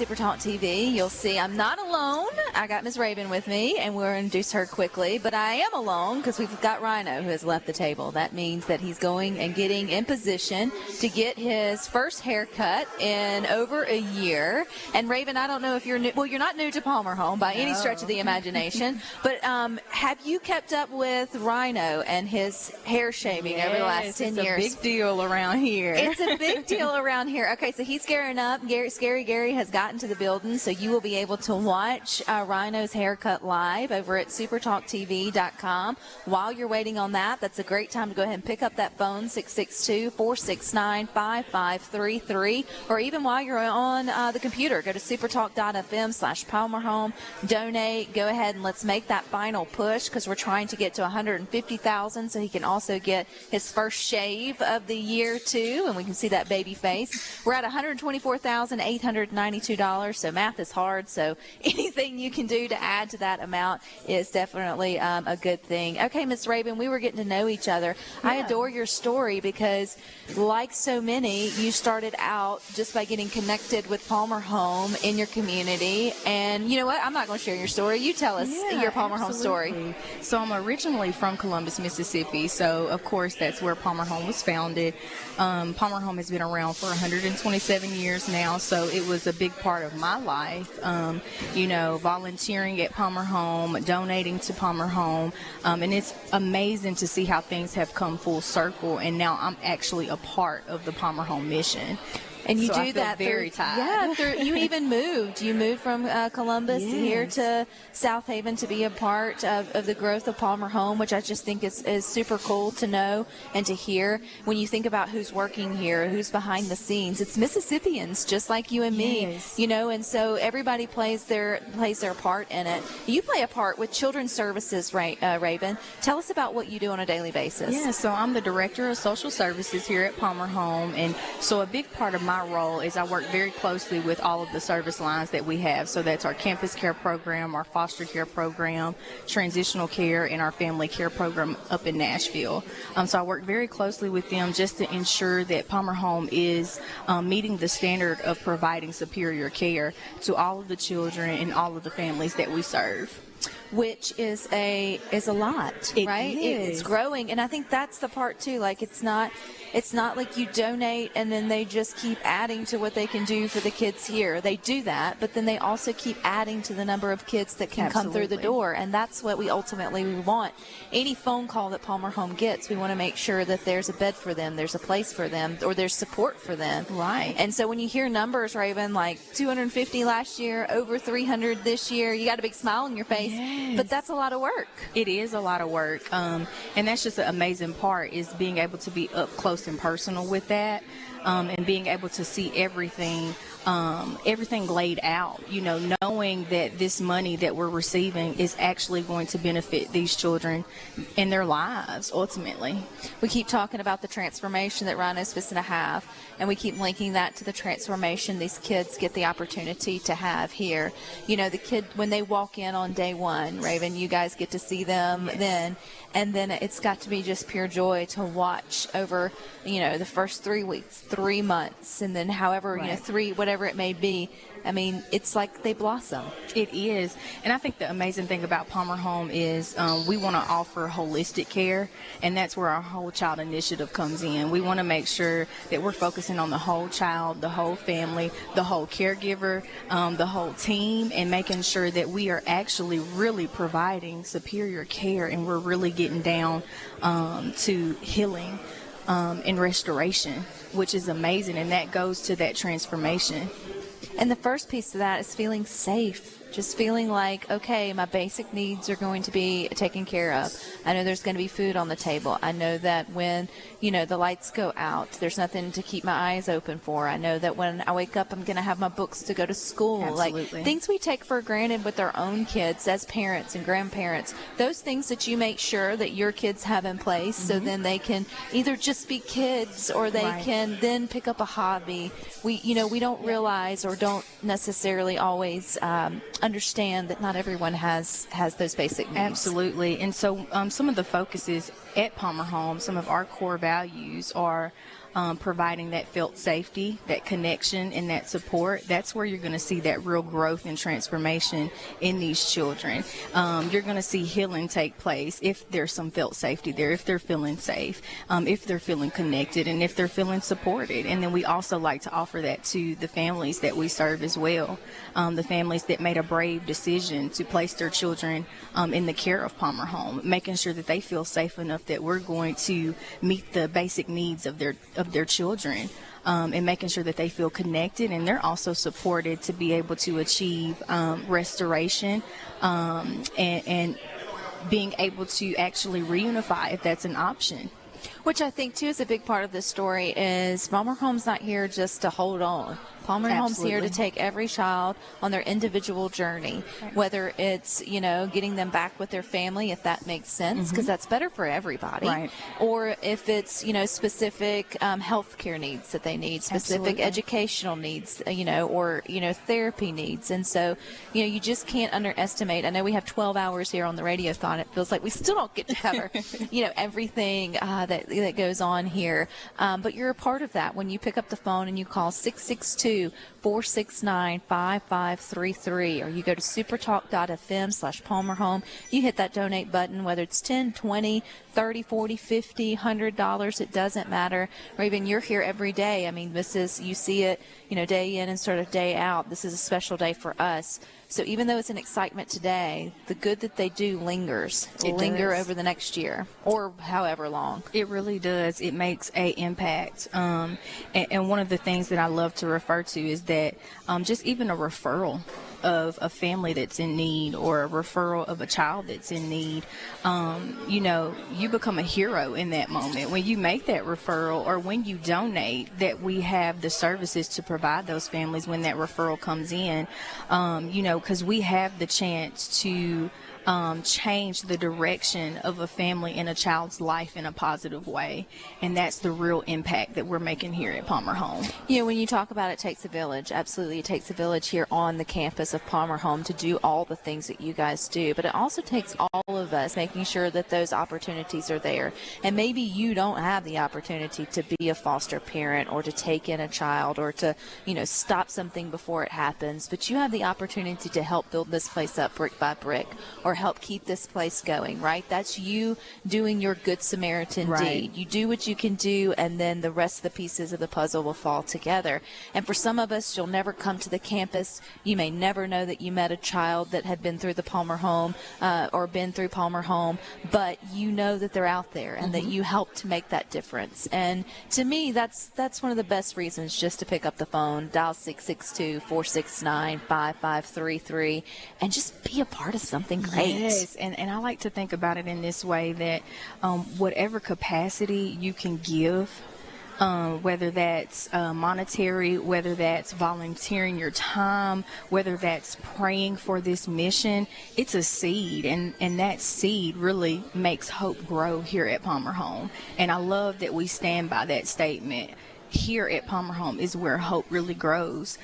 SuperTalk TV, you'll see I'm not alone. I got Ms. Raven with me, and we'll introduce her quickly. But I am alone because we've got Rhino, who has left the table. That means that he's going and getting in position to get his first haircut in over a year. And Raven, I don't know if you're new. Well, you're not new to Palmer Home by any stretch of the imagination. But have you kept up with Rhino and his hair shaving over the last 10 years? It's a big deal around here. It's a big deal around here. Okay, so he's gearing up. Scary Gary has gotten to the building, so you will be able to watch Rhino's haircut live over at SuperTalkTV.com. While you're waiting on that, that's a great time to go ahead and pick up that phone, 662-469-5533, or even while you're on the computer, go to supertalk.fm/PalmerHome, donate, go ahead and let's make that final push because we're trying to get to 150,000 so he can also get his first shave of the year too, and we can see that baby face. We're at $124,892, so math is hard, so anything you can do to add to that amount is definitely a good thing. Okay, Miss Raven, we were getting to know each other. Yeah. I adore your story because, like so many, you started out just by getting connected with Palmer Home in your community, and you know what? I'm not going to share your story. You tell us your Palmer Home story. So I'm originally from Columbus, Mississippi, so of course that's where Palmer Home was founded. Palmer Home has been around for 127 years now, so it was a big part of my life, volunteering at Palmer Home, donating to Palmer Home, and it's amazing to see how things have come full circle, and now I'm actually a part of the Palmer Home mission. And you so do that very tired. Yeah, you even moved. You moved from Columbus here to South Haven to be a part of the growth of Palmer Home, which I just think is super cool to know and to hear. When you think about who's working here, who's behind the scenes, it's Mississippians just like you and me, and so everybody plays their part in it. You play a part with Children's Services, Raven. Tell us about what you do on a daily basis. Yeah, so I'm the Director of Social Services here at Palmer Home, and so a big part of my role is I work very closely with all of the service lines that we have. So that's our campus care program, our foster care program, transitional care, and our family care program up in Nashville. So I work very closely with them just to ensure that Palmer Home is meeting the standard of providing superior care to all of the children and all of the families that we serve. Which is a lot, right? It's growing, and I think that's the part too. Like it's not like you donate and then they just keep adding to what they can do for the kids here. They do that, but then they also keep adding to the number of kids that can come through the door, and that's what we ultimately want. Any phone call that Palmer Home gets, we want to make sure that there's a bed for them, there's a place for them, or there's support for them. Right. And so when you hear numbers, Raven, like 250 last year, over 300 this year, you got a big smile on your face. Yes. But that's a lot of work. It is a lot of work. And that's just an amazing part is being able to be up close and personal with that, and being able to see everything laid out, knowing that this money that we're receiving is actually going to benefit these children in their lives ultimately. We keep talking about the transformation that Rhino's fixing to have, and we keep linking that to the transformation these kids get the opportunity to have here. The kid, when they walk in on day one, Raven, you guys get to see them then, and then it's got to be just pure joy to watch over, the first 3 weeks, 3 months, and then however, whatever it may be. I mean, it's like they blossom. It is. And I think the amazing thing about Palmer Home is we want to offer holistic care, and that's where our Whole Child Initiative comes in. We want to make sure that we're focusing on the whole child, the whole family, the whole caregiver, the whole team, and making sure that we are actually really providing superior care, and we're really getting down to healing and restoration, which is amazing, and that goes to that transformation. And the first piece of that is feeling safe. Just feeling like, okay, my basic needs are going to be taken care of. I know there's going to be food on the table. I know that when, the lights go out, there's nothing to keep my eyes open for. I know that when I wake up, I'm going to have my books to go to school. Absolutely. Like things we take for granted with our own kids as parents and grandparents. Those things that you make sure that your kids have in place, so then they can either just be kids or they can then pick up a hobby. We don't realize or don't necessarily always understand that not everyone has those basic needs. Absolutely. And so some of the focuses at Palmer Home, some of our core values are providing that felt safety, that connection, and that support. That's where you're going to see that real growth and transformation in these children. You're going to see healing take place if there's some felt safety there, if they're feeling safe, if they're feeling connected, and if they're feeling supported. And then we also like to offer that to the families that we serve as well, the families that made a brave decision to place their children in the care of Palmer Home, making sure that they feel safe enough that we're going to meet the basic needs of their children, and making sure that they feel connected, and they're also supported to be able to achieve restoration, and being able to actually reunify if that's an option. Which I think, too, is a big part of this story is Palmer Home's not here just to hold on. Palmer Home's here to take every child on their individual journey, whether it's, getting them back with their family, if that makes sense, because that's better for everybody, or if it's, specific health care needs that they need, specific educational needs, or, therapy needs. And so, you just can't underestimate. I know we have 12 hours here on the Radiothon. It feels like we still don't get to cover, everything that goes on here. But you're a part of that when you pick up the phone and you call 662-469-5533, or you go to supertalk.fm/Palmer Home. You hit that donate button, whether it's $10, $20, $30, $40, $50, $100, it doesn't matter. Or even you're here every day. I mean, you see it, day in and sort of day out. This is a special day for us. So even though it's an excitement today, the good that they do lingers. It will linger over the next year or however long. It really does. It makes a impact. And one of the things that I love to refer to is that just even a referral of a family that's in need, or a referral of a child that's in need, you become a hero in that moment when you make that referral, or when you donate, that we have the services to provide those families when that referral comes in, because we have the chance to change the direction of a family and a child's life in a positive way. And that's the real impact that we're making here at Palmer Home. When you talk about it takes a village, absolutely it takes a village here on the campus of Palmer Home to do all the things that you guys do. But it also takes all of us making sure that those opportunities are there. And maybe you don't have the opportunity to be a foster parent, or to take in a child, or to, stop something before it happens. But you have the opportunity to help build this place up brick by brick, or help keep this place going, right? That's you doing your Good Samaritan deed. You do what you can do, and then the rest of the pieces of the puzzle will fall together. And for some of us, you'll never come to the campus. You may never know that you met a child that had been through the Palmer Home, or been through Palmer Home, but you know that they're out there, and that you help to make that difference. And to me, that's one of the best reasons just to pick up the phone, dial 662-469-5533, and just be a part of something great. Yes, and I like to think about it in this way, that whatever capacity you can give, whether that's monetary, whether that's volunteering your time, whether that's praying for this mission, it's a seed, and that seed really makes hope grow here at Palmer Home. And I love that we stand by that statement. Here at Palmer Home is where hope really grows.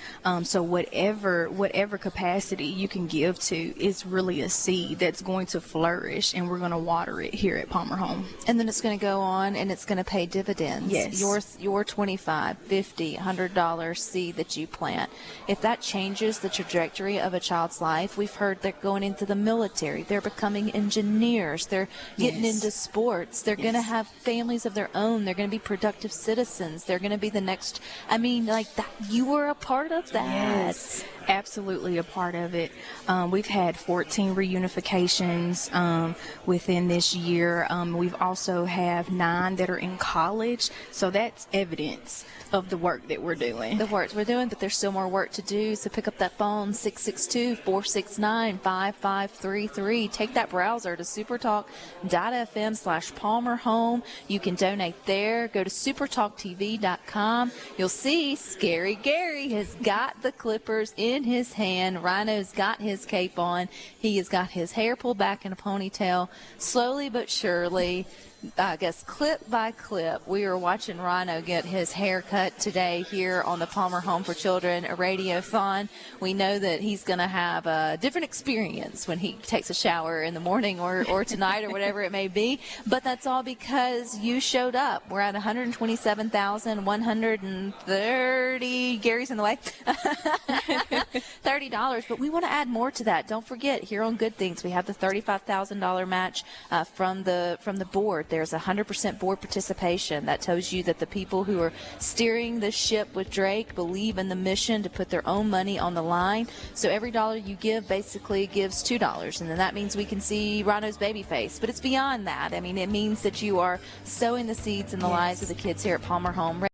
So whatever capacity you can give to is really a seed that's going to flourish, and we're going to water it here at Palmer Home. And then it's going to go on, and it's going to pay dividends. Yes. Your $25, $50, $100 seed that you plant, if that changes the trajectory of a child's life. We've heard they're going into the military. They're becoming engineers. They're getting into sports. They're going to have families of their own. They're going to be productive citizens. They're going to be the next, that you were a part of that. Yes, absolutely a part of it. We've had 14 reunifications within this year. We've also have 9 that are in college, so that's evidence of the work that we're doing. But there's still more work to do. So pick up that phone, 662-469-5533. Take that browser to supertalk.fm/Palmer Home. You can donate there. Go to supertalktv.com. You'll see Scary Gary has got the clippers in his hand. Rhino's got his cape on. He has got his hair pulled back in a ponytail. Slowly but surely, I guess clip by clip, we were watching Rhino get his hair cut today here on the Palmer Home for Children Radiothon. We know that he's going to have a different experience when he takes a shower in the morning or tonight or whatever it may be. But that's all because you showed up. We're at 127,130. Gary's in the way. $30. But we want to add more to that. Don't forget, here on Good Things, we have the $35,000 match from the board. There's 100% board participation. That tells you that the people who are steering the ship with Drake believe in the mission to put their own money on the line. So every dollar you give basically gives $2, and then that means we can see Rhino's baby face. But it's beyond that. I mean, it means that you are sowing the seeds in the lives of the kids here at Palmer Home.